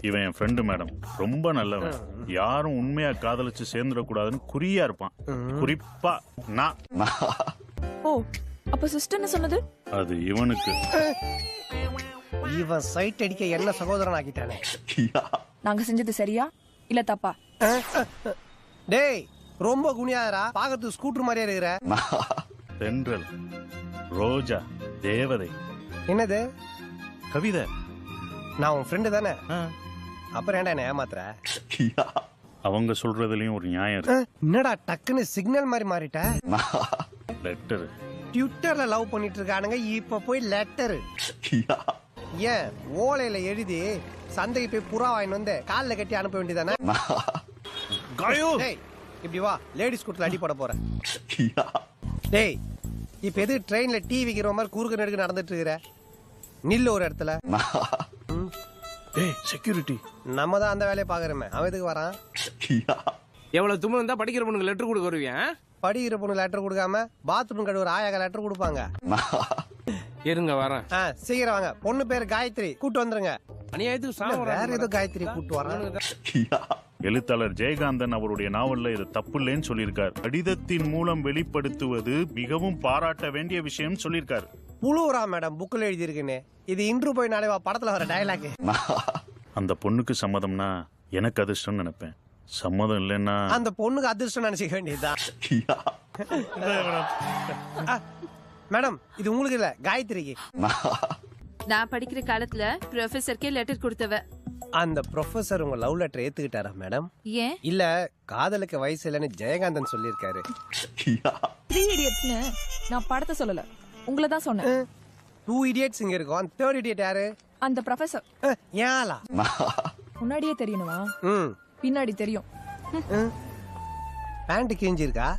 இவன் என் friend madam, ரொம்ப நல்லவன். யாரும் உண்மையா காதலிச்சு சேர்ந்துடக்கூடாதுன்னு குறியா இருப்பான். குறிப்பா நான். ஓ, அப்ப சிஸ்டர் என்ன சொன்னது? அது இவனுக்கு. இவன் சைட் அடிக்க என்ன சகோதரன் ஆக்கிட்டானே. நாங்க செஞ்சது சரியா இல்ல தப்பா? டேய், ரொம்ப குனியாதரா, பாக்கிறதுக்கு ஸ்கூட்டர் மாதிரியா இருக்கிற. தென்றல், ரோஜா, தேவதை. என்னது கவிதை? நான் உன் ஃப்ரெண்டு தானே, அப்புறம் ஏன்டா என்ன ஏமாத்துற? அவங்க சொல்றதுலயும் ஒரு நியாயம் இருக்கு. என்னடா டக்குன்னு சிக்னல் மாதிரி மாறிட்ட? லெட்டர். ட்விட்டர்ல லவ் பண்ணிட்டு இருக்கானுங்க, இப்ப போய் லெட்டர். ஏன் ஓலையில எழுதி சந்தைக்கு போய் புறா வாங்கிட்டு வந்து காலில் கட்டி அனுப்ப வேண்டியதானே? டேய், இப்படி வா, லேடிஸ் கூட்டத்தில் அடி போட போறேன். டேய், இப்ப எது ட்ரெயின்ல டீ விக்கிற மாதிரி குறுக்கு நெடுக்கு நடந்துட்டு இருக்கிற? நில்லு ஒரு இடத்துல. டேய், செக்யூரிட்டி. நம்ம தான் அந்த வேலையை பாக்குறோமே, அவன் எதுக்கு வரான்? எவ்வளவு தும்மல் இருந்தா படிக்கிற பொண்ணுக்கு லெட்டர் கொடுக்க வருவியா? படிக்கிற பொண்ணு லெட்டர் கொடுக்காம பாத்ரூம் கழுவுற ஆயாக லெட்டர் கொடுப்பாங்க. இருங்க வரேன். சீக்கிரம் வாங்க, பொண்ணு பேரு காயத்ரி, கூட்டு வந்துருங்க. அநியாயத்துக்கு வேற ஏதோ காயத்ரி கூட்டு வராங்க. எழுத்தாளர் ஜெயகாந்தன் அவருடைய நாவல்ல இது தப்பு இல்லைன்னு சொல்லியிருக்கார். கடிதத்தின் மூலம் வெளிப்படுத்துவது மிகவும் பாராட்ட வேண்டிய விஷயம் சொல்லியிருக்காரு. புழுவுரா மேடம் புக்கில் எழுதி இருக்குன்னு. இது இன்று போய் நாளைவா படத்துல வர டயலாக். அந்த பொண்ணுக்கு சம்மதம்னா எனக்கு அதிர்ஷ்டம் நினைப்பேன். சம்மதம் இல்லைன்னா அந்த பொண்ணுக்கு அதிர்ஷ்டம் நினைச்சுக்க வேண்டியதுதான். மேடம், இது உங்களுக்கு இல்ல, காயத்ரிக்கு. நான் படிக்கிற காலத்துல ப்ரொஃபசருக்கே லெட்டர் கொடுத்தவ. அந்த ப்ரொஃபசர் உங்க லவ் லெட்டர் ஏத்துக்கிட்டாரா மேடம்? ஏன் இல்ல, காதலுக்கு வயசு இல்லைன்னு ஜெயகாந்தன் சொல்லியிருக்காரு. 3 இடியட்ஸ்னு நான் படத்தை சொல்லல, உங்களை தான் சொன்னேன். 2 idiots இங்க இருக்கும், தேர்ட் இடியட் யாரு? அந்த ப்ரொஃபசர். ஏலா முன்னாடியே தெரியணுமா? பின்னாடி தெரியும். பேண்ட் கிழிஞ்சிருக்கா?